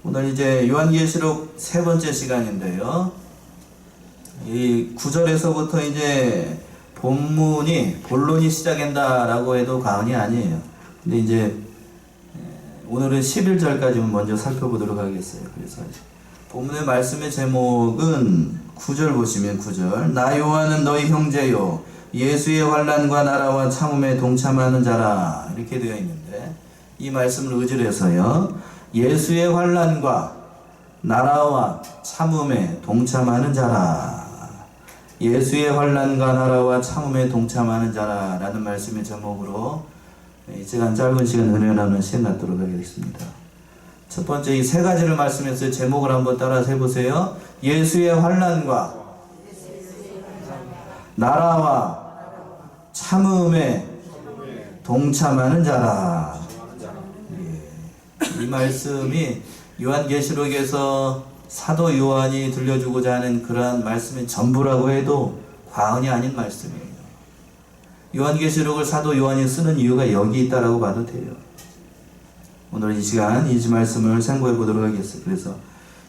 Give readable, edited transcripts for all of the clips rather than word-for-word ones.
오늘 이제 요한계시록 세 번째 시간인데요. 이 9절에서부터 이제 본론이 시작된다라고 해도 과언이 아니에요. 근데 이제 오늘은 11절까지만 먼저 살펴보도록 하겠어요. 그래서 본문의 말씀의 제목은 9절 보시면 9절 나 요한은 너희 형제요 예수의 환난과 나라와 참음에 동참하는 자라 이렇게 되어 있는데 이 말씀을 의지해서요 예수의 환난과 나라와 참음에 동참하는 자라 예수의 환난과 나라와 참음에 동참하는 자라 라는 말씀의 제목으로 이 시간 짧은 시간 은혜 나누는 시간 갖도록 하겠습니다. 첫 번째 이 세 가지를 말씀해서 제목을 한번 따라서 해보세요. 예수의 환난과 나라와 참음에 동참하는 자라. 이 말씀이 요한계시록에서 사도 요한이 들려주고자 하는 그러한 말씀의 전부라고 해도 과언이 아닌 말씀이에요. 요한계시록을 사도 요한이 쓰는 이유가 여기 있다라고 봐도 돼요. 오늘 이 시간 이 말씀을 생각해 보도록 하겠습니다. 그래서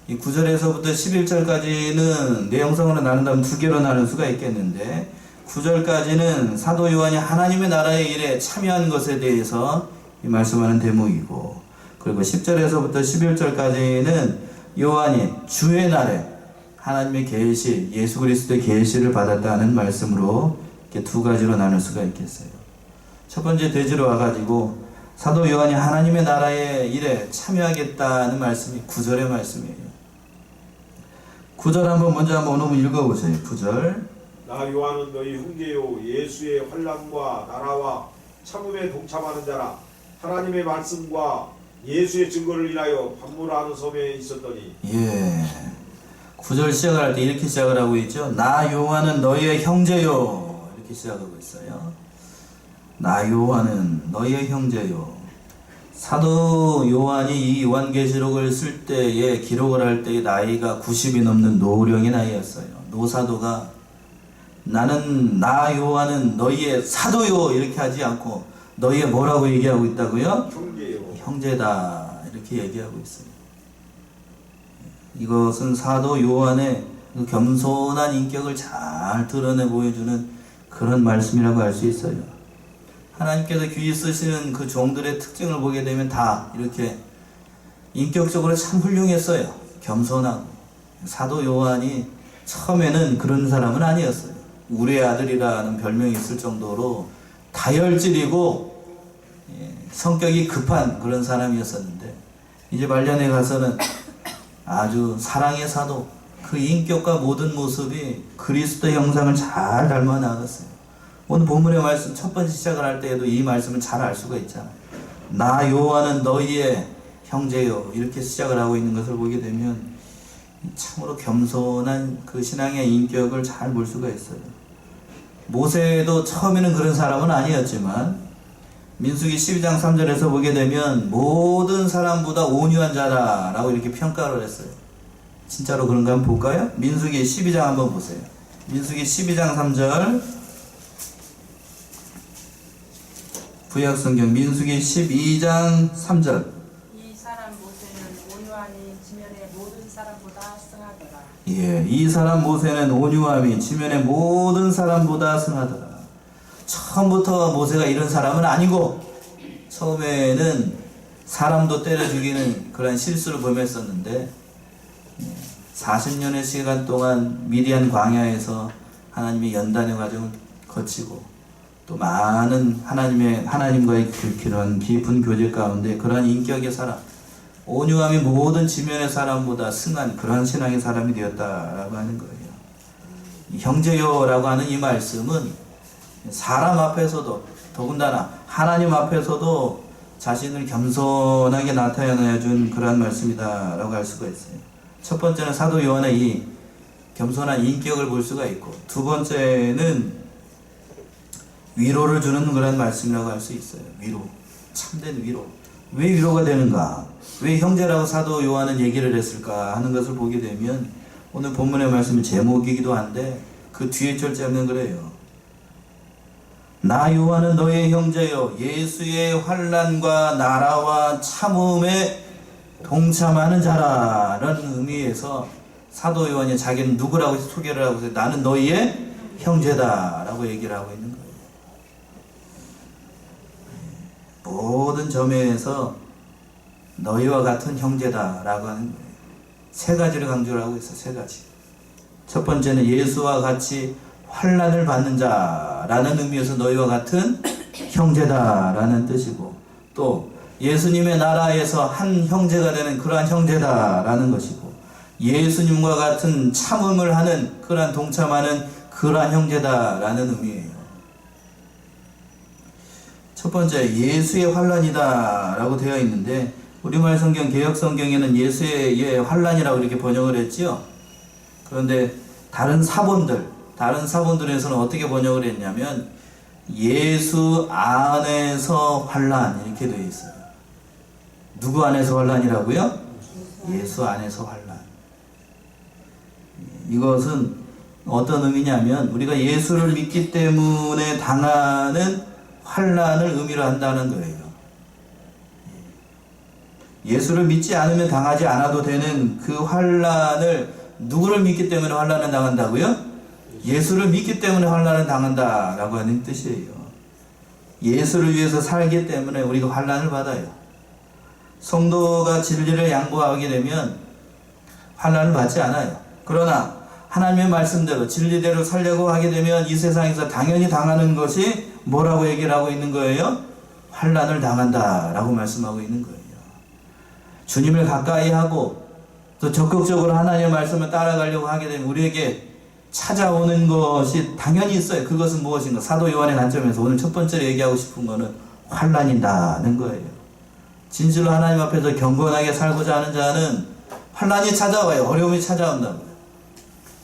이 9절에서부터 11절까지는 내용상으로 나눈다면 두 개로 나눌 수가 있겠는데 9절까지는 사도 요한이 하나님의 나라의 일에 참여한 것에 대해서 이 말씀하는 대목이고 그리고 10절에서부터 11절까지는 요한이 주의 날에 하나님의 계시, 예수 그리스도의 계시를 받았다는 말씀으로 이렇게 두 가지로 나눌 수가 있겠어요. 첫 번째 대지로 와가지고 사도 요한이 하나님의 나라의 일에 참여하겠다는 말씀이 9절의 말씀이에요. 9절 한번 먼저 한번 읽어보세요. 9절 나 요한은 너희 형제요 예수의 환난과 나라와 참음에 동참하는 자라 하나님의 말씀과 예수의 증거를 인하여 반모라는 섬에 있었더니 9절 시작을 할 때 이렇게 시작을 하고 있죠. 나 요한은 너희의 형제요 이렇게 시작하고 있어요. 나 요한은 너희의 형제요. 사도 요한이 이 요한계시록을 쓸 때에 기록을 할 때의 나이가 90이 넘는 노령의 나이였어요. 노사도가 나는 나 요한은 너희의 사도요 이렇게 하지 않고 너희의 뭐라고 얘기하고 있다고요? 형제요. 형제다 이렇게 얘기하고 있어요. 이것은 사도 요한의 겸손한 인격을 잘 드러내 보여주는 그런 말씀이라고 할 수 있어요. 하나님께서 귀히 쓰시는 그 종들의 특징을 보게 되면 다 이렇게 인격적으로 참 훌륭했어요. 겸손하고. 사도 요한이 처음에는 그런 사람은 아니었어요. 우리의 아들이라는 별명이 있을 정도로 다혈질이고 성격이 급한 그런 사람이었었는데 이제 말년에 가서는 아주 사랑의 사도, 그 인격과 모든 모습이 그리스도 형상을 잘 닮아 나갔어요. 오늘 본문의 말씀 첫 번째 시작을 할 때에도 이 말씀을 잘 알 수가 있잖아요. 나 요한은 너희의 형제요 이렇게 시작을 하고 있는 것을 보게 되면 참으로 겸손한 그 신앙의 인격을 잘 볼 수가 있어요. 모세도 처음에는 그런 사람은 아니었지만 민수기 12장 3절에서 보게 되면 모든 사람보다 온유한 자라 라고 이렇게 평가를 했어요. 진짜로 그런가 한번 볼까요? 민수기 12장 한번 보세요. 민수기 12장 3절 구약성경 민수기 12장 3절 이 사람 모세는 온유하니 지면의 모든 사람보다 승하더라. 이 사람 모세는 온유함이 지면의 모든 사람보다 승하더라. 처음부터 모세가 이런 사람은 아니고 처음에는 사람도 때려 죽이는 그런 실수를 범했었는데 40년의 시간 동안 미디안 광야에서 하나님의 연단의 과정을 거치고 또 많은 하나님과의 그런 깊은 교제 가운데 그러한 인격의 사람, 온유함이 모든 지면의 사람보다 승한 그러한 신앙의 사람이 되었다라고 하는 거예요. 형제요라고 하는 이 말씀은 사람 앞에서도 더군다나 하나님 앞에서도 자신을 겸손하게 나타내 준 그러한 말씀이다라고 할 수가 있어요. 첫 번째는 사도 요한의 이 겸손한 인격을 볼 수가 있고 두 번째는 위로를 주는 그런 말씀이라고 할 수 있어요. 위로, 참된 위로. 왜 위로가 되는가? 왜 형제라고 사도 요한은 얘기를 했을까 하는 것을 보게 되면 오늘 본문의 말씀이 제목이기도 한데 그 뒤에 절제하면 그래요. 나 요한은 너의 형제요 예수의 환난과 나라와 참음에 동참하는 자라는 의미에서 사도 요한이 자기는 누구라고 소개를 하고 있어요? 나는 너희의 형제다라고 얘기를 하고 있는 거예요. 모든 점에서 너희와 같은 형제다라고 하는 거예요. 세 가지를 강조를 하고 있어요. 세 가지. 첫 번째는 예수와 같이 환난을 받는 자라는 의미에서 너희와 같은 형제다라는 뜻이고, 또 예수님의 나라에서 한 형제가 되는 그러한 형제다라는 것이고, 예수님과 같은 참음을 하는 그러한 동참하는 그러한 형제다라는 의미예요. 첫 번째, 예수의 환난이다라고 되어 있는데, 우리말 성경 개역 성경에는 예수의 환난이라고 이렇게 번역을 했지요. 그런데 다른 사본들에서는 어떻게 번역을 했냐면 예수 안에서 환난 이렇게 되어 있어요. 누구 안에서 환난이라고요? 예수 안에서 환난. 이것은 어떤 의미냐면 우리가 예수를 믿기 때문에 당하는 환난을 의미로 한다는 거예요. 예수를 믿지 않으면 당하지 않아도 되는 그 환난을 누구를 믿기 때문에 환난을 당한다고요? 예수를 믿기 때문에 환난을 당한다라고 하는 뜻이에요. 예수를 위해서 살기 때문에 우리가 환난을 받아요. 성도가 진리를 양보하게 되면 환난을 받지 않아요. 그러나 하나님의 말씀대로 진리대로 살려고 하게 되면 이 세상에서 당연히 당하는 것이 뭐라고 얘기를 하고 있는 거예요? 환난을 당한다라고 말씀하고 있는 거예요. 주님을 가까이 하고 또 적극적으로 하나님의 말씀을 따라가려고 하게 되면 우리에게 찾아오는 것이 당연히 있어요. 그것은 무엇인가? 사도 요한의 관점에서 오늘 첫 번째로 얘기하고 싶은 것은 환난이다는 거예요. 진실로 하나님 앞에서 경건하게 살고자 하는 자는 환난이 찾아와요. 어려움이 찾아온다고요.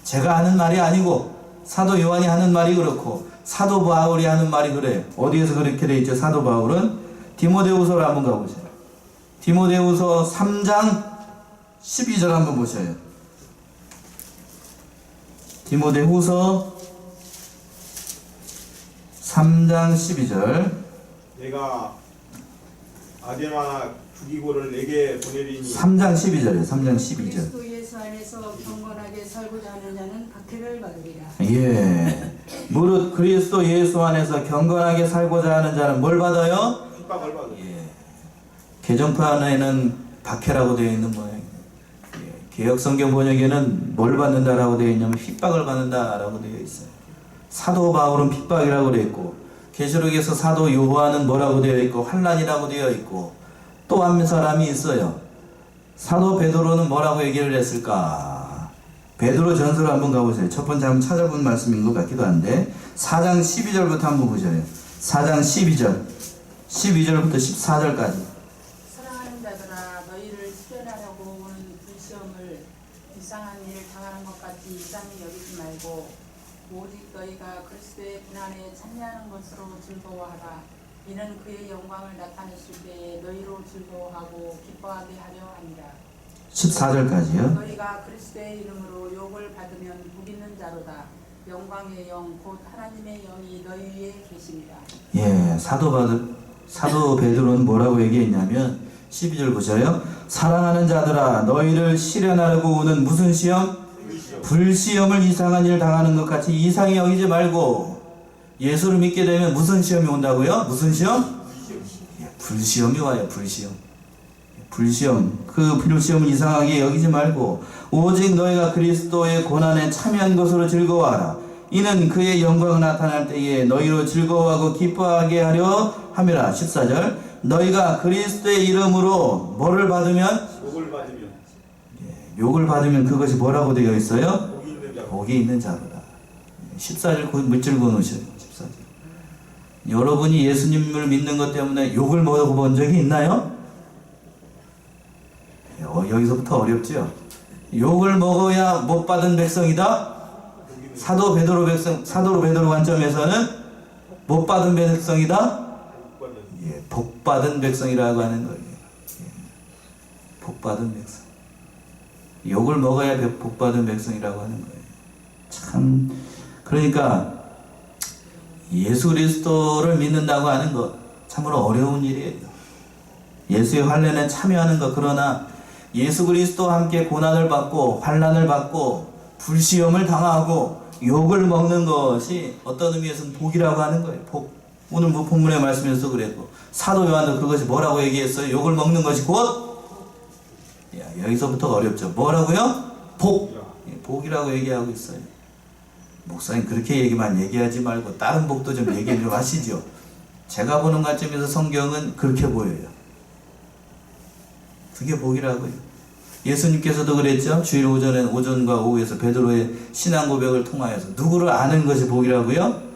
제가 하는 말이 아니고 사도 요한이 하는 말이 그렇고 사도 바울이 하는 말이 그래요. 어디에서 그렇게 돼 있죠? 사도 바울은 디모데후서를 한번 가보세요. 디모데후서 3장 12절 한번 보셔요. 디모데후서 3장 12절. 내가 아데나 주기고를 내게 보내리니 3장 12절이에요. 3장 12절. 그리스도 예수 안에서 경건하게 살고자 하는 자는 박해를 받으리라. 예. 무릇 그리스도 예수 안에서 경건하게 살고자 하는 자는 뭘 받아요? 핍박을 받으리라. 예. 개정판에는 박해라고 되어 있는 모양이에요. 예. 개역성경 번역에는 뭘 받는다라고 되어 있냐면 핍박을 받는다라고 되어 있어요. 사도 바울은 핍박이라고 되어 있고, 계시록에서 사도 요한은 뭐라고 되어 있고 환난이라고 되어 있고, 또 한 사람이 있어요. 사도 베드로는 뭐라고 얘기를 했을까? 베드로 전서를 한번 가보세요. 첫 번째 한번 찾아본 말씀인 것 같기도 한데 4장 12절부터 한번 보셔요. 4장 12절부터 14절까지. 사랑하는 자들아, 너희를 시련하려고 오는 불시험을 이상한 일을 당하는 것 같이 이상히 여기지 말고 오직 너희가 그리스도의 고난에 참여하는 것으로 즐거워하라. 이는 그의 영광을 나타내실 때에 너희로 즐거워하고 기뻐하게 하려 함이라. 14절까지요. 너희가 그리스도의 이름으로 욕을 받으면 복 있는 자로다. 영광의 영 곧 하나님의 영이 너희 위에 계십니다. 예, 사도 베드로는 뭐라고 얘기했냐면 12절 보셔요. 사랑하는 자들아, 너희를 시련하려고 오는 무슨 시험? 불시험을 이상한 일을 당하는 것 같이 이상히 여기지 말고, 예수를 믿게 되면 무슨 시험이 온다고요? 무슨 시험? 예, 불시험이 와요. 불시험. 그 불시험을 이상하게 여기지 말고 오직 너희가 그리스도의 고난에 참여한 것으로 즐거워하라. 이는 그의 영광을 나타날 때에 너희로 즐거워하고 기뻐하게 하려 함이라. 14절. 너희가 그리스도의 이름으로 뭐를 받으면? 욕을 받으면 그것이 뭐라고 되어 있어요? 복이 있는 자로다. 14절 밑줄 그어놓으셔요. 14절. 여러분이 예수님을 믿는 것 때문에 욕을 먹어본 적이 있나요? 여기서부터 어렵죠. 욕을 먹어야 못 받은 백성이다. 사도 베드로 관점에서는 못 받은 백성이다. 예, 복 받은 백성이라고 하는 거예요. 예, 복 받은 백성. 욕을 먹어야 복 받은 백성이라고 하는 거예요. 참, 그러니까 예수 그리스도를 믿는다고 하는 것 참으로 어려운 일이에요. 예수의 환난에 참여하는 것. 그러나 예수 그리스도와 함께 고난을 받고 환난을 받고 불시험을 당하고 욕을 먹는 것이 어떤 의미에서는 복이라고 하는 거예요. 복. 오늘 뭐 본문의 말씀에서 그랬고 사도 요한도 그것이 뭐라고 얘기했어요? 욕을 먹는 것이 곧 여기서부터 어렵죠. 뭐라고요? 복. 복이라고 얘기하고 있어요. 목사님 그렇게 얘기만 얘기하지 말고 다른 복도 좀 얘기 좀 하시죠. 제가 보는 관점에서 성경은 그렇게 보여요. 그게 복이라고요. 예수님께서도 그랬죠. 주일 오전과 오후에서 베드로의 신앙 고백을 통하여서 누구를 아는 것이 복이라고요?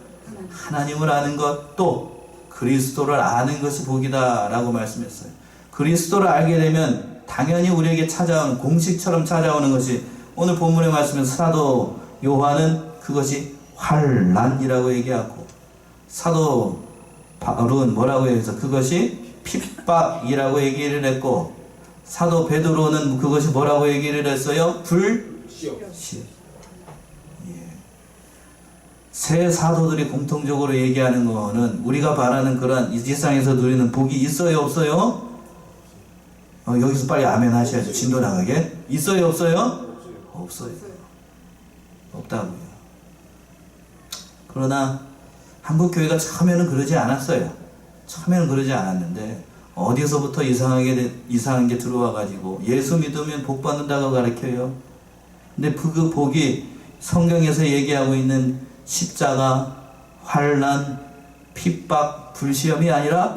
하나님을 아는 것, 또 그리스도를 아는 것이 복이다 라고 말씀했어요. 그리스도를 알게 되면 당연히 우리에게 찾아오는 공식처럼 찾아오는 것이 오늘 본문의 말씀에서 사도 요한은 그것이 환난이라고 얘기하고 사도 바울은 뭐라고 해서 그것이 핍박이라고 얘기를 했고 사도 베드로는 그것이 뭐라고 얘기를 했어요? 불시험. 세 사도들이 공통적으로 얘기하는 거는 우리가 바라는 그런 이 세상에서 누리는 복이 있어요, 없어요? 여기서 빨리 아멘 하셔야죠. 진도 나가게. 있어요, 없어요? 없어요. 없다고요. 그러나 한국 교회가 처음에는 그러지 않았어요. 처음에는 그러지 않았는데 어디서부터 이상한 게 들어와 가지고 예수 믿으면 복 받는다고 가르쳐요. 근데 그 복이 성경에서 얘기하고 있는 십자가, 환난, 핍박, 불시험이 아니라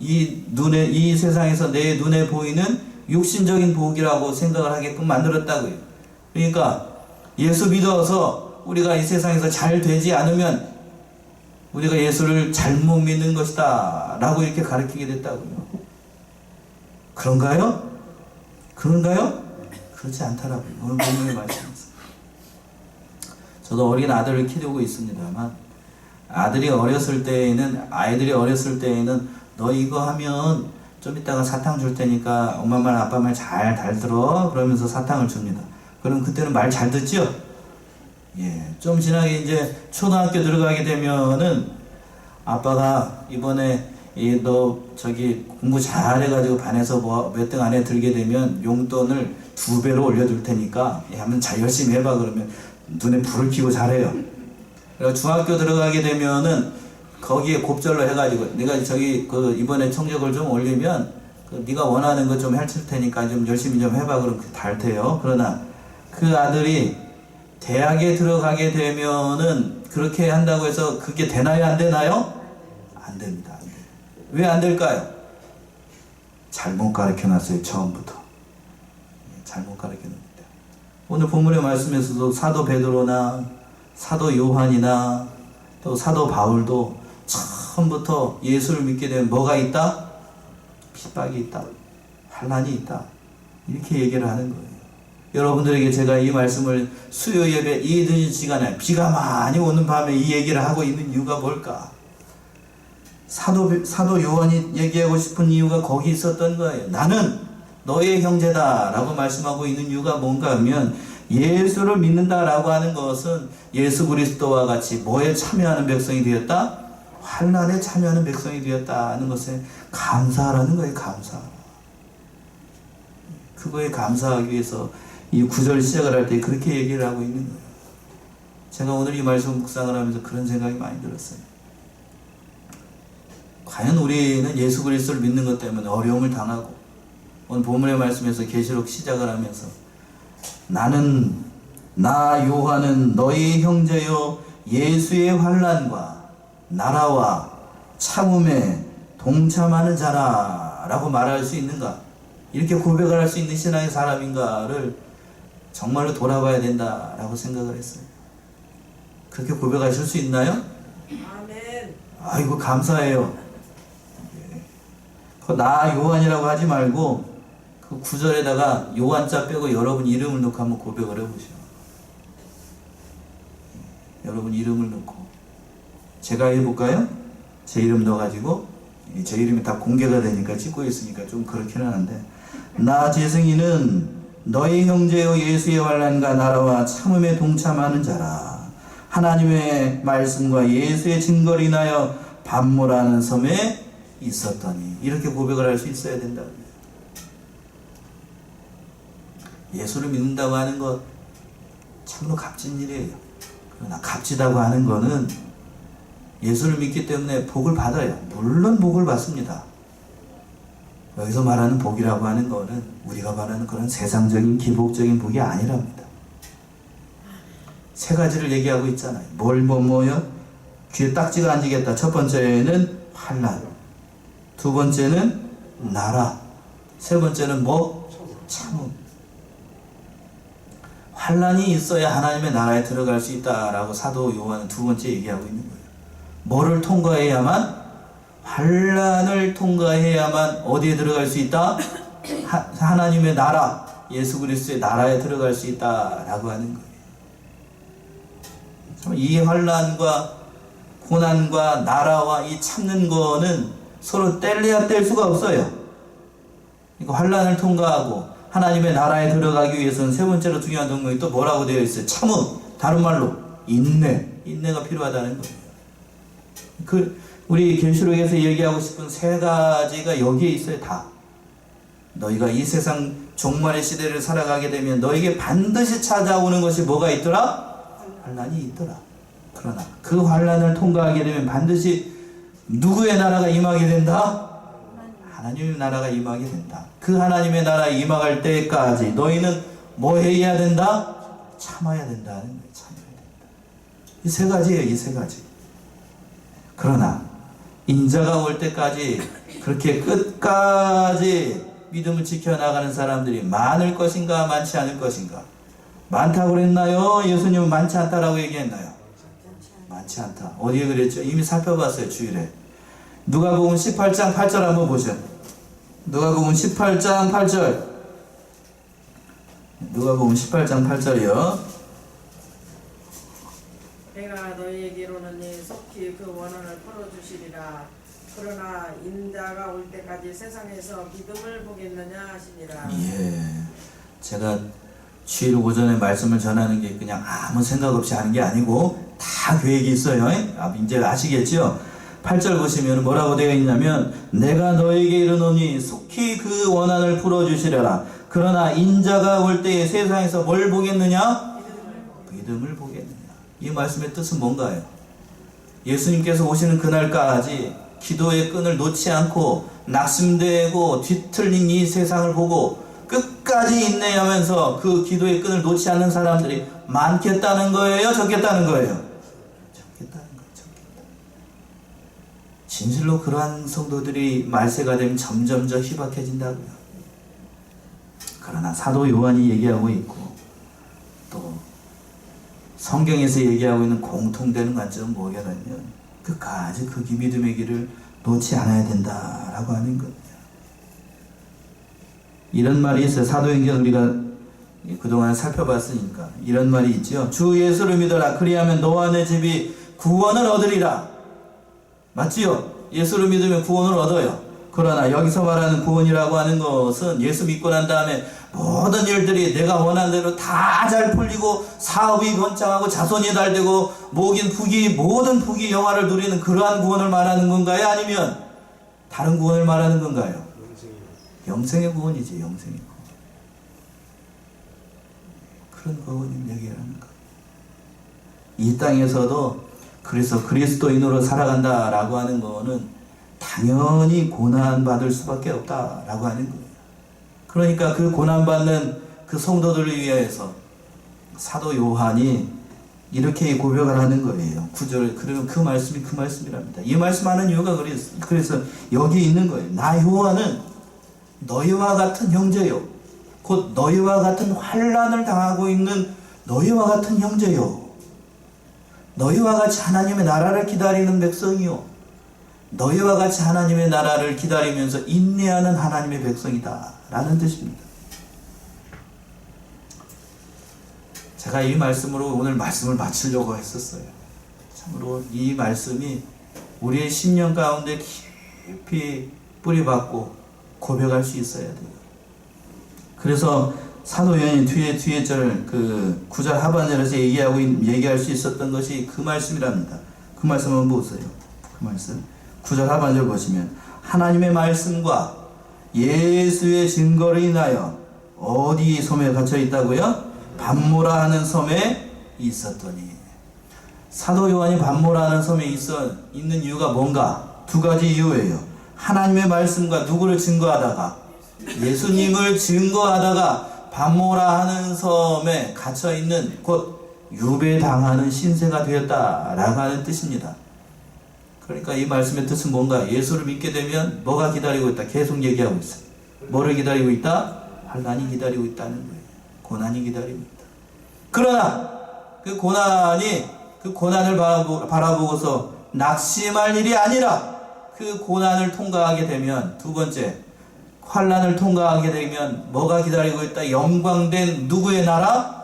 이 세상에서 내 눈에 보이는 육신적인 복이라고 생각을 하게끔 만들었다고요. 그러니까 예수 믿어서 우리가 이 세상에서 잘 되지 않으면 우리가 예수를 잘못 믿는 것이다 라고 이렇게 가르치게 됐다고요. 그런가요? 그렇지 않더라고요. 오늘 본문의 말씀에서. 저도 어린 아들을 키우고 있습니다만 아이들이 어렸을 때에는 너 이거 하면 좀 이따가 사탕 줄 테니까 엄마 말 아빠 말 잘 들어 그러면서 사탕을 줍니다. 그럼 그때는 말 잘 듣죠? 좀 지나게 이제 초등학교 들어가게 되면은 아빠가 이번에 너 저기 공부 잘해가지고 반에서 뭐 몇 등 안에 들게 되면 용돈을 2배로 올려줄 테니까 하면 잘 열심히 해봐 그러면 눈에 불을 켜고 잘해요. 그리고 중학교 들어가게 되면은 거기에 곱절로 해가지고 네가 저기 이번에 성적을 좀 올리면 네가 원하는 거 좀 해줄 테니까 좀 열심히 좀 해봐 그러면 달 테요. 그러나 그 아들이 대학에 들어가게 되면은 그렇게 한다고 해서 그게 되나요? 안 되나요? 안 됩니다. 안 돼요. 왜 안 될까요? 잘못 가르쳐 놨어요. 처음부터. 잘못 가르쳐 놨습니다. 오늘 본문의 말씀에서도 사도 베드로나 사도 요한이나 또 사도 바울도 처음부터 예수를 믿게 되면 뭐가 있다? 핍박이 있다. 환난이 있다. 이렇게 얘기를 하는 거예요. 여러분들에게 제가 이 말씀을 수요 예배 이 늦은 시간에 비가 많이 오는 밤에 이 얘기를 하고 있는 이유가 뭘까? 사도 요한이 얘기하고 싶은 이유가 거기 있었던 거예요. 나는 너의 형제다 라고 말씀하고 있는 이유가 뭔가 하면 예수를 믿는다라고 하는 것은 예수 그리스도와 같이 뭐에 참여하는 백성이 되었다? 환난에 참여하는 백성이 되었다는 것에 감사하라는 거예요. 감사. 그거에 감사하기 위해서 이 9절 시작을 할 때 그렇게 얘기를 하고 있는 거예요. 제가 오늘 이 말씀 묵상을 하면서 그런 생각이 많이 들었어요. 과연 우리는 예수 그리스도를 믿는 것 때문에 어려움을 당하고 오늘 본문의 말씀에서 계시록 시작을 하면서 나 요한은 너희 형제요 예수의 환난과 나라와 참음에 동참하는 자라 라고 말할 수 있는가? 이렇게 고백을 할 수 있는 신앙의 사람인가를 정말로 돌아봐야 된다라고 생각을 했어요. 그렇게 고백하실 수 있나요? 아멘. 아이고 감사해요. 나 요한이라고 하지 말고 그 9절에다가 요한자 빼고 여러분 이름을 넣고 한번 고백을 해보시오. 여러분 이름을 넣고 제가 해볼까요? 제 이름 넣어가지고 제 이름이 다 공개가 되니까 찍고 있으니까 좀 그렇기는 한데 나 재승이는 너희 형제요 예수의 환난과 나라와 참음에 동참하는 자라. 하나님의 말씀과 예수의 증거를 인하여 반모라는 섬에 있었더니 이렇게 고백을 할 수 있어야 된다. 예수를 믿는다고 하는 것 참으로 값진 일이에요. 그러나 값지다고 하는 거는 예수를 믿기 때문에 복을 받아요. 물론 복을 받습니다. 여기서 말하는 복이라고 하는 거는 우리가 말하는 그런 세상적인 기복적인 복이 아니랍니다. 세 가지를 얘기하고 있잖아요. 뭐요? 귀에 딱지가 안 지겠다. 첫 번째는 환난, 두 번째는 나라, 세 번째는 뭐? 참음. 환난이 있어야 하나님의 나라에 들어갈 수 있다라고 사도 요한은 두 번째 얘기하고 있는 거예요. 뭐를 통과해야만? 환난을 통과해야만 어디에 들어갈 수 있다? 하나님의 나라, 예수 그리스도의 나라에 들어갈 수 있다라고 하는 거예요. 이 환난과 고난과 나라와 이 참는 거는 서로 뗄래야 뗄 수가 없어요. 그러니까 환난을 통과하고 하나님의 나라에 들어가기 위해서는 세 번째로 중요한 동력이 또 뭐라고 되어 있어요? 참음. 다른 말로 인내가 필요하다는 거예요. 우리 계시록에서 얘기하고 싶은 세 가지가 여기에 있어요. 다. 너희가 이 세상 종말의 시대를 살아가게 되면 너에게 반드시 찾아오는 것이 뭐가 있더라? 환난이 있더라. 그러나 그 환난을 통과하게 되면 반드시 누구의 나라가 임하게 된다? 하나님의 나라가 임하게 된다. 그 하나님의 나라에 임할 때까지 너희는 뭐 해야 된다? 참아야 된다는 거예요. 참아야 된다. 이 세 가지예요. 이 세 가지. 그러나 인자가 올 때까지 그렇게 끝까지 믿음을 지켜나가는 사람들이 많을 것인가 많지 않을 것인가? 많다고 그랬나요? 예수님은 많지 않다라고 얘기했나요? 많지 않다. 어디에 그랬죠? 이미 살펴봤어요. 주일에. 누가복음 18장 8절 한번 보죠. 누가복음 18장 8절. 누가복음 18장 8절이요. 내가 너희에게 이르노니 속히 그 원한을 풀어주시리라. 그러나 인자가 올 때까지 세상에서 믿음을 보겠느냐 하시니라. 예. 제가 주일 오전에 말씀을 전하는 게 그냥 아무 생각 없이 하는 게 아니고 다 계획이 있어요. 이제 아시겠죠? 8절 보시면 뭐라고 되어 있냐면 내가 너에게 이르노니 속히 그 원한을 풀어주시려라. 그러나 인자가 올 때에 세상에서 뭘 보겠느냐? 믿음을 보겠느냐. 이 말씀의 뜻은 뭔가요? 예수님께서 오시는 그날까지 기도의 끈을 놓지 않고 낙심되고 뒤틀린 이 세상을 보고 끝까지 인내하면서 그 기도의 끈을 놓지 않는 사람들이 많겠다는 거예요? 적겠다는 거예요? 적겠다는 거예요. 적겠다. 진실로 그러한 성도들이 말세가 되면 점점 더 희박해진다고요. 그러나 사도 요한이 얘기하고 있고 또 성경에서 얘기하고 있는 공통되는 관점은 뭐냐면 끝까지 그 믿음의 길을 놓지 않아야 된다라고 하는 겁니다. 이런 말이 있어요. 사도행전 우리가 그동안 살펴봤으니까 이런 말이 있죠. 주 예수를 믿어라. 그리하면 너와 내 집이 구원을 얻으리라. 맞지요? 예수를 믿으면 구원을 얻어요. 그러나 여기서 말하는 구원이라고 하는 것은 예수 믿고 난 다음에 모든 일들이 내가 원하는 대로 다 잘 풀리고 사업이 번창하고 자손이 달되고 모든 부귀 영화를 누리는 그러한 구원을 말하는 건가요? 아니면 다른 구원을 말하는 건가요? 영생의 구원이지. 영생의 구원. 그런 구원을 얘기하는 거예요. 이 땅에서도 그래서 그리스도인으로 살아간다라고 하는 거는 당연히 고난받을 수밖에 없다라고 하는 거예요. 그러니까 그 고난받는 그 성도들을 위해서 사도 요한이 이렇게 고백을 하는 거예요. 9절. 그러면 그 말씀이 그 말씀이랍니다. 이 말씀하는 이유가 그래서 여기 있는 거예요. 나 요한은 너희와 같은 형제요. 곧 너희와 같은 환난을 당하고 있는 너희와 같은 형제요. 너희와 같이 하나님의 나라를 기다리는 백성이요. 너희와 같이 하나님의 나라를 기다리면서 인내하는 하나님의 백성이다 라는 뜻입니다. 제가 이 말씀으로 오늘 말씀을 마치려고 했었어요. 참으로 이 말씀이 우리의 심령 가운데 깊이 뿌리박고 고백할 수 있어야 돼요. 그래서 사도 요한이 뒤에 절 9절 하반절에서 얘기할 수 있었던 것이 그 말씀이랍니다. 그 말씀 한번 보세요. 그 말씀 9절 하반절 보시면 하나님의 말씀과 예수의 증거를 인하여 어디 섬에 갇혀 있다고요? 밤모라 하는 섬에 있었더니. 사도 요한이 밤모라 하는 섬에 있는 이유가 뭔가? 두 가지 이유예요. 하나님의 말씀과 누구를 증거하다가, 예수님을 증거하다가 밤모라 하는 섬에 갇혀 있는, 곧 유배당하는 신세가 되었다라고 하는 뜻입니다. 그러니까 이 말씀의 뜻은 뭔가? 예수를 믿게 되면 뭐가 기다리고 있다? 계속 얘기하고 있어요. 뭐를 기다리고 있다? 환난이 기다리고 있다는 거예요. 고난이 기다리고 있다. 그러나 그 고난을 바라보고서 낙심할 일이 아니라, 그 고난을 통과하게 되면, 두 번째, 환난을 통과하게 되면 뭐가 기다리고 있다? 영광된 누구의 나라?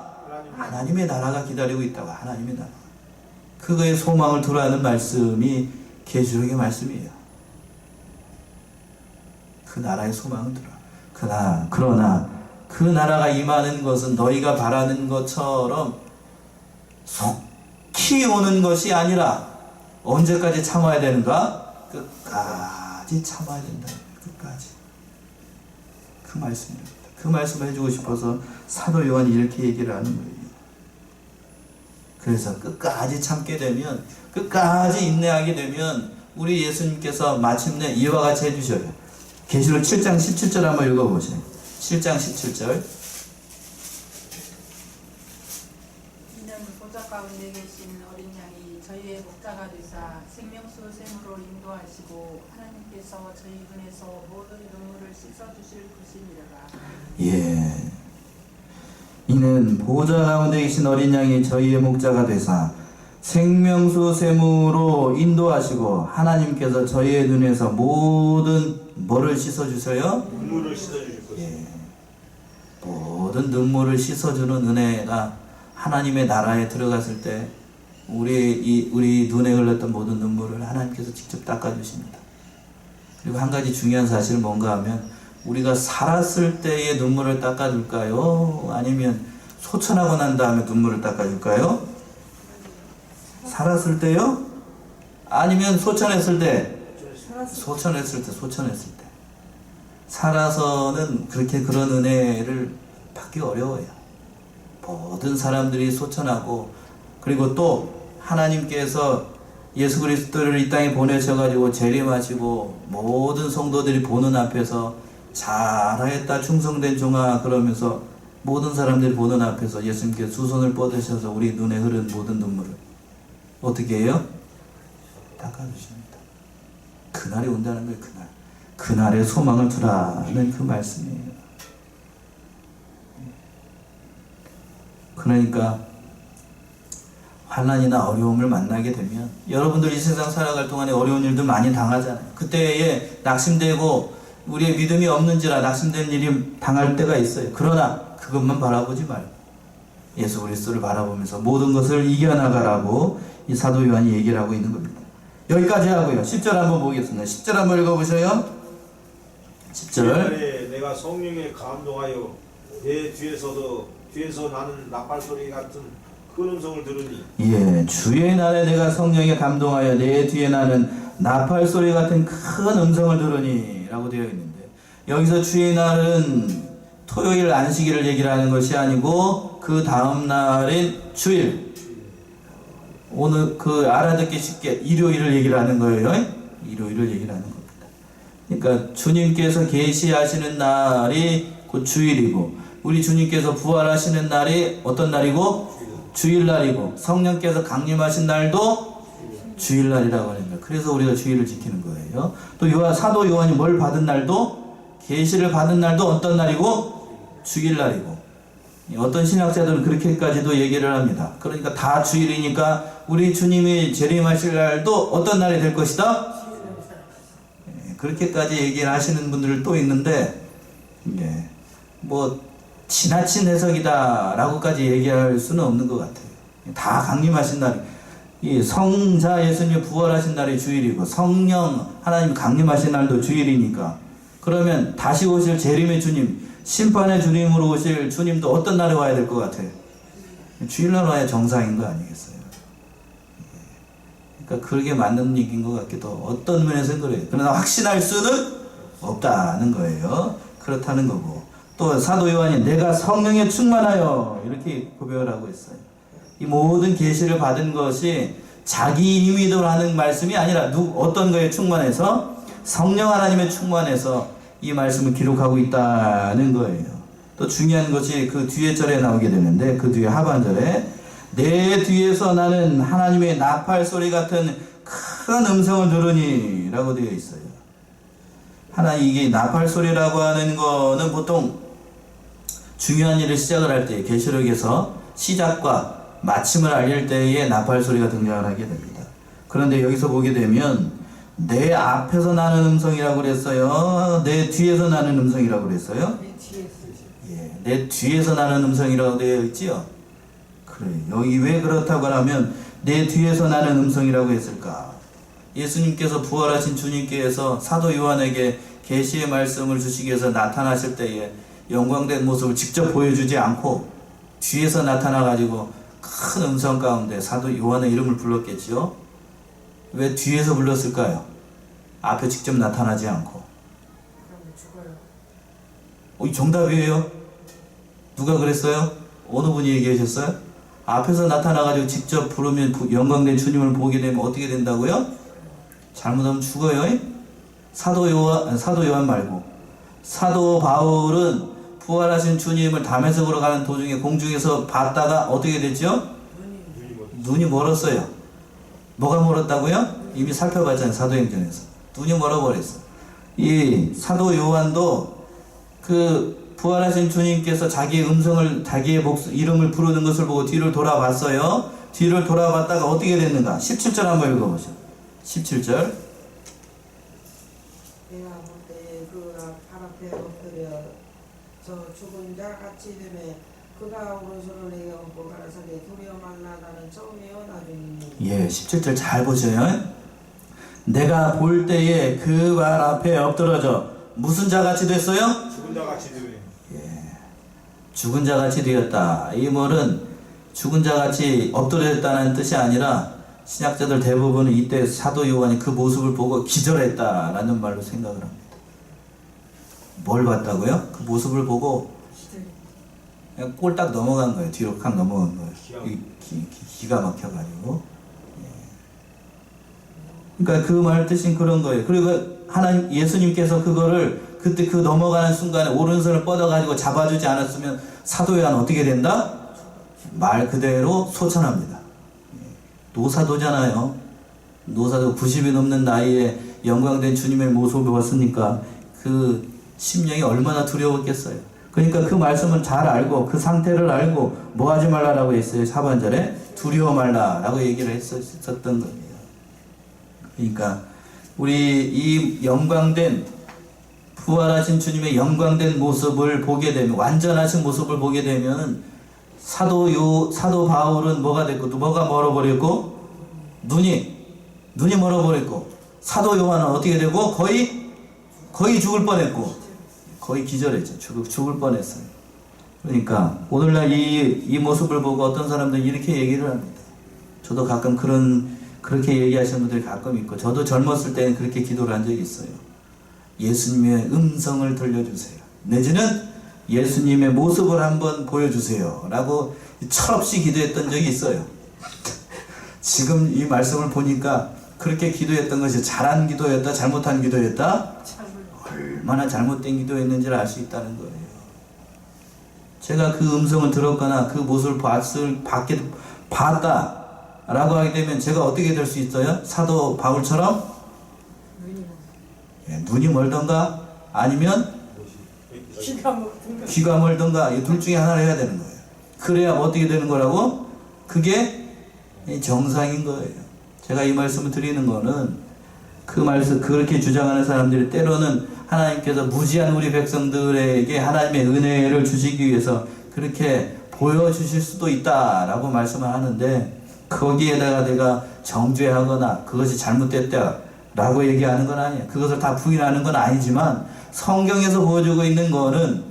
하나님의 나라가 기다리고 있다고. 하나님의 나라. 그거의 소망을 두라는 말씀이 계시록의 말씀이에요. 그 나라의 소망을 두라. 그러나 그 나라가 임하는 것은 너희가 바라는 것처럼 속히 오는 것이 아니라, 언제까지 참아야 되는가? 끝까지 참아야 된다. 끝까지. 그 말씀입니다. 그 말씀을 해주고 싶어서 사도 요한이 이렇게 얘기를 하는 거예요. 그래서 끝까지 참게 되면, 끝까지 인내하게 되면 우리 예수님께서 마침내 이와 같이 해주셔요. 계시록 7장 17절 한번 읽어보세요. 7장 17절. 이는 보좌 가운데 계신 어린 양이 저희의 목자가 되사 생명수 샘으로 인도하시고 하나님께서 저희 눈에서 모든 눈물을 씻어주실 것이니라. 예. 이는 보좌 가운데 계신 어린 양이 저희의 목자가 되사 생명수 샘으로 인도하시고 하나님께서 저희의 눈에서 모든 뭐를 씻어주세요? 눈물을 씻어주실 것입니다. 예. 모든 눈물을 씻어주는 은혜가 하나님의 나라에 들어갔을 때 우리 눈에 흘렀던 모든 눈물을 하나님께서 직접 닦아주십니다. 그리고 한 가지 중요한 사실은 뭔가 하면, 우리가 살았을 때의 눈물을 닦아줄까요? 아니면 소천하고 난 다음에 눈물을 닦아줄까요? 살았을 때요? 아니면 소천했을 때? 소천했을 때. 살아서는 그렇게 그런 은혜를 받기 어려워요. 모든 사람들이 소천하고, 그리고 또 하나님께서 예수 그리스도를 이 땅에 보내셔가지고 재림하시고 모든 성도들이 보는 앞에서 잘하였다 충성된 종아 그러면서 모든 사람들이 보는 앞에서 예수님께서 두 손을 뻗으셔서 우리 눈에 흐른 모든 눈물을 어떻게 해요? 닦아주십니다. 그날이 온다는 거예요. 그날의 소망을 두라는 그 말씀이에요. 그러니까 환난이나 어려움을 만나게 되면, 여러분들이 세상 살아갈 동안에 어려운 일도 많이 당하잖아요. 그때에 낙심되고 우리의 믿음이 없는지라 낙심된 일이 당할 때가 있어요. 그러나 그것만 바라보지 말고 예수 그리스도를 바라보면서 모든 것을 이겨나가라고 이 사도 요한이 얘기를 하고 있는 겁니다. 여기까지 하고요. 10절 한번 보겠습니다. 10절 한번 읽어보셔요. 10절. 내가 성령에 감동하여 내 뒤에서 나는 나팔소리 같은 큰 음성을 들으니. 예, 주의 날에 내가 성령에 감동하여 내 뒤에 나는 나팔소리 같은 큰 음성을 들으니 라고 되어 있는데, 여기서 주의 날은 토요일 안식일을 얘기를 하는 것이 아니고 그 다음 날인 주일, 오늘 그 알아듣기 쉽게 일요일을 얘기를 하는 거예요. 일요일을 얘기를 하는 겁니다. 그러니까 주님께서 계시하시는 날이 곧 주일이고, 우리 주님께서 부활하시는 날이 어떤 날이고? 주일날이고, 성령께서 강림하신 날도 주일날이라고 하는 거예요. 그래서 우리가 주일을 지키는 거예요. 또 사도 요한이 뭘 받은 날도, 계시를 받은 날도 어떤 날이고? 주일날이고. 어떤 신학자들은 그렇게까지도 얘기를 합니다. 그러니까 다 주일이니까 우리 주님이 재림하실 날도 어떤 날이 될 것이다? 그렇게까지 얘기를 하시는 분들 또 있는데, 지나친 해석이다 라고까지 얘기할 수는 없는 것 같아요. 다 강림하신 날이, 이 성자 예수님이 부활하신 날이 주일이고 성령 하나님 강림하신 날도 주일이니까, 그러면 다시 오실 재림의 주님, 심판의 주님으로 오실 주님도 어떤 날에 와야 될 것 같아요? 주일날 와야 정상인 거 아니겠어요? 그러니까 그게 맞는 얘기인 것 같기도, 어떤 면에서는 그래요. 그러나 확신할 수는 없다는 거예요. 그렇다는 거고, 또 사도 요한이 내가 성령에 충만하여 이렇게 고백을 하고 있어요. 이 모든 계시를 받은 것이 자기 힘으로 하는 말씀이 아니라 어떤 거에 충만해서 성령 하나님의 충만해서 이 말씀을 기록하고 있다는 거예요. 또 중요한 것이 그 뒤에 절에 나오게 되는데 그 뒤에 하반절에 내 뒤에서 나는 하나님의 나팔 소리 같은 큰 음성을 들으니 라고 되어 있어요. 이게 나팔 소리라고 하는 거는 보통 중요한 일을 시작을 할 때 계시록에서 시작과 마침을 알릴 때에 나팔 소리가 등장을 하게 됩니다. 그런데 여기서 보게 되면 내 앞에서 나는 음성이라고 그랬어요? 내 뒤에서 나는 음성이라고 그랬어요? 예, 내 뒤에서 나는 음성이라고 되어 있지요? 그래, 여기 왜 그렇다고 하면 내 뒤에서 나는 음성이라고 했을까? 예수님께서 부활하신 주님께서 사도 요한에게 계시의 말씀을 주시기 위해서 나타나실 때에 영광된 모습을 직접 보여주지 않고 뒤에서 나타나가지고 큰 음성 가운데 사도 요한의 이름을 불렀겠지요? 왜 뒤에서 불렀을까요? 앞에 직접 나타나지 않고. 그럼 죽어요. 정답이에요. 누가 그랬어요? 어느 분이 얘기하셨어요? 앞에서 나타나가지고 직접 부르면 영광된 주님을 보게 되면 어떻게 된다고요? 잘못하면 죽어요. 사도 요한 말고 사도 바울은 부활하신 주님을 다메섹으로 가는 도중에 공중에서 봤다가 어떻게 됐죠? 눈이 멀었어요. 뭐가 멀었다고요? 이미 살펴봤잖아요. 사도행전에서 눈이 멀어버렸어. 이 사도 요한도 그 부활하신 주님께서 자기의 음성을 자기의 이름을 부르는 것을 보고 뒤를 돌아봤어요. 뒤를 돌아봤다가 어떻게 됐는가? 17절 한번 읽어보죠. 17절. 내가 볼 때 그 발 앞에 엎드려 저 죽은 자 같이 되매 그가 오른손을 내게 얹고 가라사대 두려워 말라 나는 처음이요 나중이니. 예, 17절 잘 보세요. 내가 볼 때에 그 발 앞에 엎드러져 무슨 자같이 됐어요? 죽은 자같이 되네. 죽은 자같이 되었다. 이 말은 죽은 자같이 엎드려졌다는 뜻이 아니라 신약자들 대부분은 이때 사도 요한이 그 모습을 보고 기절했다라는 말로 생각을 합니다. 뭘 봤다고요? 그 모습을 보고 그냥 꼴딱 넘어간 거예요. 뒤로 확 넘어간 거예요. 기가 막혀가지고. 그러니까 그 말 뜻인 그런 거예요. 그리고 하나님 예수님께서 그거를 그때 그 넘어가는 순간에 오른손을 뻗어가지고 잡아주지 않았으면 사도 요한 어떻게 된다? 말 그대로 소천합니다. 노사도잖아요. 노사도 90이 넘는 나이에 영광된 주님의 모습을 봤으니까 그 심령이 얼마나 두려웠겠어요. 그러니까 그 말씀을 잘 알고 그 상태를 알고 뭐 하지 말라라고 했어요. 하반절에 두려워 말라라고 얘기를 했었던 겁니다. 그러니까 우리 이 영광된 부활하신 주님의 영광된 모습을 보게 되면 완전하신 모습을 보게 되면 사도 바울은 뭐가 됐고 또 뭐가 멀어버렸고 눈이 멀어버렸고 사도 요한은 어떻게 되고 거의 죽을 뻔했고 거의 기절했죠. 죽을 뻔했어요. 그러니까 오늘날 이 모습을 보고 어떤 사람들은 이렇게 얘기를 합니다. 저도 가끔 그렇게 얘기하시는 분들이 가끔 있고 저도 젊었을 때는 그렇게 기도를 한 적이 있어요. 예수님의 음성을 들려주세요. 내지는 예수님의 모습을 한번 보여주세요. 라고 철없이 기도했던 적이 있어요. 지금 이 말씀을 보니까 그렇게 기도했던 것이 잘한 기도였다, 잘못한 기도였다? 얼마나 잘못된 기도였는지를 알 수 있다는 거예요. 제가 그 음성을 들었거나 그 모습을 봤다 라고 하게 되면 제가 어떻게 될 수 있어요? 사도 바울처럼 눈이 멀던가 아니면 귀가 멀던가 이 둘 중에 하나를 해야 되는 거예요. 그래야 어떻게 되는 거라고? 그게 정상인 거예요. 제가 이 말씀을 드리는 거는 그 말씀 그렇게 주장하는 사람들이 때로는 하나님께서 무지한 우리 백성들에게 하나님의 은혜를 주시기 위해서 그렇게 보여주실 수도 있다라고 말씀을 하는데 거기에다가 내가 정죄하거나 그것이 잘못됐다라고 얘기하는 건 아니에요. 그것을 다 부인하는 건 아니지만 성경에서 보여주고 있는 거는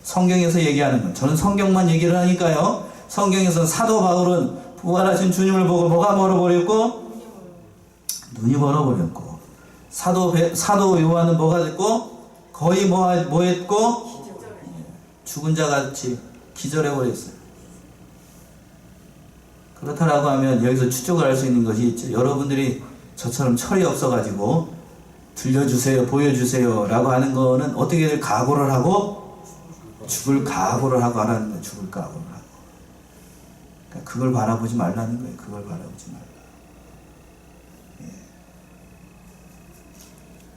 성경에서 얘기하는 건 저는 성경만 얘기를 하니까요. 성경에서 사도 바울은 부활하신 주님을 보고 뭐가 멀어버렸고 눈이 멀어버렸고 사도 요한은 뭐가 됐고 거의 뭐 했고 죽은 자같이 기절해버렸어요. 그렇다라고 하면 여기서 추적을 할 수 있는 것이 있죠. 여러분들이 저처럼 철이 없어가지고 들려주세요, 보여주세요 라고 하는 거는 어떻게든 각오를 하고 죽을 각오를 하고 하라는 거예요. 죽을 각오를 하고. 그러니까 그걸 바라보지 말라는 거예요. 그걸 바라보지 말라.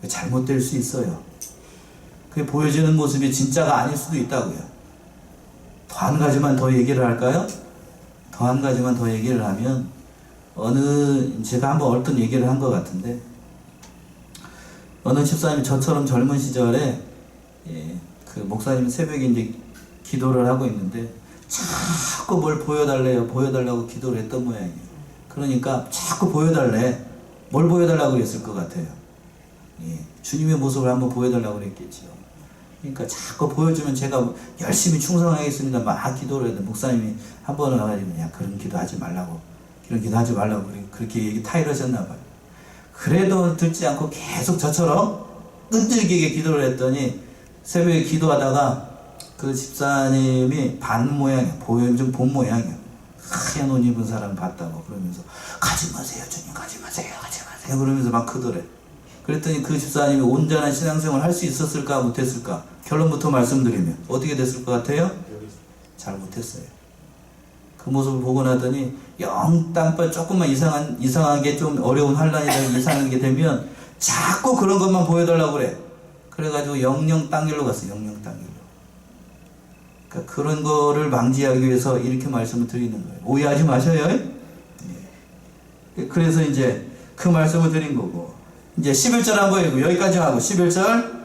예. 잘못될 수 있어요. 그게 보여지는 모습이 진짜가 아닐 수도 있다고요. 더 한 가지만 더 얘기를 할까요? 더 한 가지만 더 얘기를 하면 제가 한번 얼핏 얘기를 한 것 같은데 어느 집사님이 저처럼 젊은 시절에 그 목사님 새벽에 이제 기도를 하고 있는데 자꾸 뭘 보여달라고 기도를 했던 모양이에요. 그러니까 자꾸 보여달래. 뭘 보여달라고 그랬을 것 같아요. 주님의 모습을 한번 보여달라고 그랬겠죠. 그러니까 자꾸 보여주면 제가 열심히 충성하겠습니다. 막 기도를 해도 목사님이 한 번은 와가지고 야 그런 기도하지 말라고 그렇게 타이르셨나 봐요. 그래도 듣지 않고 계속 저처럼 끈질기게 기도를 했더니 새벽에 기도하다가 그 집사님이 반 모양이야. 좀 본 모양이야. 하얀 옷 입은 사람 봤다고 그러면서 가지 마세요 주님 가지 마세요 그러면서 막 크더래. 그랬더니 그 집사님이 온전한 신앙생활을 할 수 있었을까 못했을까? 결론부터 말씀드리면 어떻게 됐을 것 같아요? 잘 못했어요. 그 모습을 보고 나더니 영 땅벌 조금만 이상하게 좀 어려운 환란이나 이상한 게 되면 자꾸 그런 것만 보여달라고 그래. 그래가지고 영영 땅길로 갔어요. 영영 땅길로. 그러니까 그런 거를 방지하기 위해서 이렇게 말씀을 드리는 거예요. 오해하지 마셔요. 예. 그래서 이제 그 말씀을 드린 거고 이제 11절 한번 읽고 여기까지 하고 11절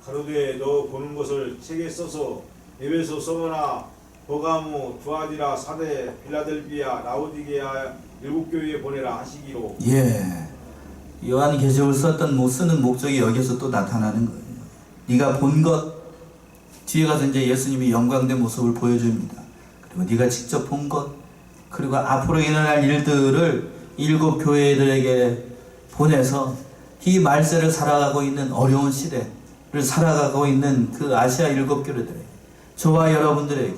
가로되 너 보는 것을 책에 써서 에베소, 서머나, 버가모, 두아디라, 사대, 빌라델비아, 라오디게아 7교회에 보내라 하시기로. 예. 요한계시록을 쓰는 목적이 여기서 또 나타나는 거예요. 네가 본 것 뒤에 가서 이제 예수님이 영광된 모습을 보여줍니다. 그리고 네가 직접 본 것 그리고 앞으로 일어날 일들을 7교회들에게 보내서 이 말세를 살아가고 있는 어려운 시대를 살아가고 있는 그 아시아 7교회들에게 저와 여러분들에게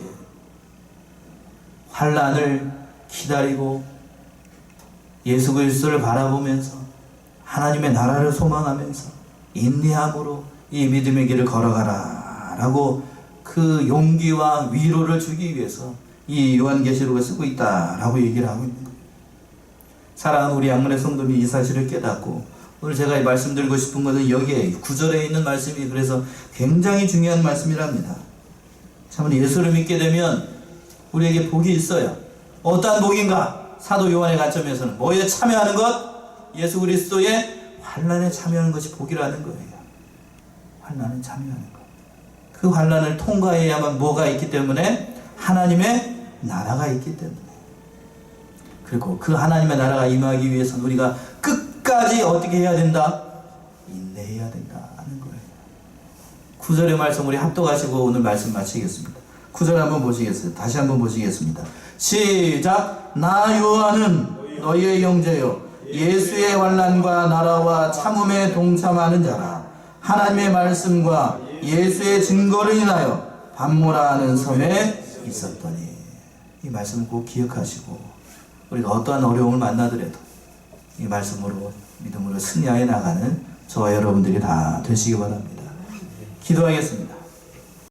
환난을 기다리고 예수 그리스도를 바라보면서 하나님의 나라를 소망하면서 인내함으로 이 믿음의 길을 걸어가라 라고 그 용기와 위로를 주기 위해서 이 요한계시록을 쓰고 있다라고 얘기를 하고 있는 거예요. 사랑하는 우리 양문의 성도님이 이 사실을 깨닫고 오늘 제가 말씀드리고 싶은 것은 여기에 9절에 있는 말씀이 그래서 굉장히 중요한 말씀이랍니다. 참 예수를 믿게 되면 우리에게 복이 있어요. 어떠한 복인가? 사도 요한의 관점에서는 뭐에 참여하는 것? 예수 그리스도의 환난에 참여하는 것이 복이라는 거예요. 환난에 참여하는 것. 그 환난을 통과해야만 뭐가 있기 때문에? 하나님의 나라가 있기 때문에. 그리고 그 하나님의 나라가 임하기 위해서는 우리가 끝까지 어떻게 해야 된다? 인내해야 된다는 거예요. 9절의 말씀 우리 합독하시고 오늘 말씀 마치겠습니다. 9절 한번 보시겠어요? 다시 한번 보시겠습니다. 시작. 나 요한은 너희의 형제요 예수의 환난과 나라와 참음에 동참하는 자라. 하나님의 말씀과 예수의 증거를 인하여 반모라 하는 섬에 있었더니. 이 말씀을 꼭 기억하시고 우리가 어떠한 어려움을 만나더라도 이 말씀으로 믿음으로 승리하여 나가는 저와 여러분들이 다 되시기 바랍니다. 기도하겠습니다.